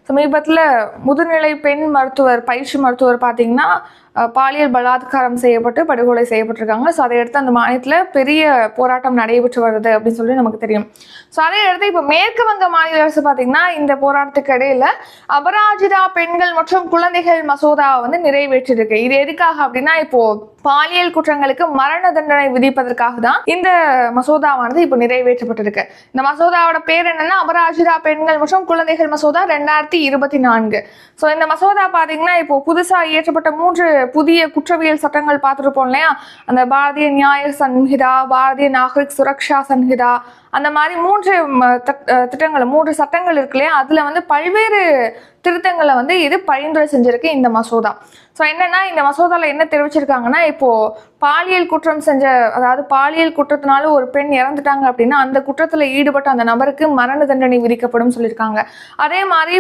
சமீபத்தில் முதுநிலை பெண் பயிற்சி மருத்துவர் பார்த்தீங்கன்னா பாலியல் பலாத்காரம் செய்யப்பட்டு படுகொலை செய்யப்பட்டிருக்காங்க. ஸோ அதை அடுத்து அந்த மாநிலத்தில் பெரிய போராட்டம் நடைபெற்று வருது அப்படின்னு சொல்லி நமக்கு தெரியும். ஸோ அதே அடுத்து இப்போ மேற்கு வங்க மாநில அரசு பார்த்தீங்கன்னா இந்த போராட்டத்துக்கு இடையில அபராஜிதா பெண்கள் மற்றும் குழந்தைகள் மசோதாவை வந்து நிறைவேற்றிருக்கு. இது எதுக்காக அப்படின்னா இப்போ பாலியல் குற்றங்களுக்கு மரண தண்டனை விதிப்பதற்காக தான் இந்த மசோதாவானது இப்போ நிறைவேற்றப்பட்டிருக்கு. இந்த மசோதாவோட பேர் என்னன்னா அபராஜிதா பெண்கள் மற்றும் குழந்தைகள் மசோதா 2024. ஸோ இந்த மசோதா பார்த்தீங்கன்னா இப்போ புதுசாக இயற்றப்பட்ட 3 புதிய குற்றவியல் சட்டங்கள் பார்த்துருப்போம் இல்லையா, அந்த பாரதிய நியாய சன்ஹிதா, பாரதிய நாகரிக் சுரக்ஷா சன்ஹிதா, அந்த மாதிரி 3 சட்டங்கள் இருக்கு இல்லையா, அதுல வந்து பல்வேறு திருத்தங்களை வந்து இது பரிந்துரை செஞ்சிருக்கு இந்த மசோதா. ஸோ என்னன்னா இந்த மசோதாவில் என்ன தெரிவிச்சிருக்காங்கன்னா, இப்போ பாலியல் குற்றம் அதாவது பாலியல் குற்றத்தினால ஒரு பெண் இறந்துட்டாங்க அப்படின்னா அந்த குற்றத்தில் ஈடுபட்ட அந்த நபருக்கு மரண தண்டனை விதிக்கப்படும் சொல்லியிருக்காங்க. அதே மாதிரி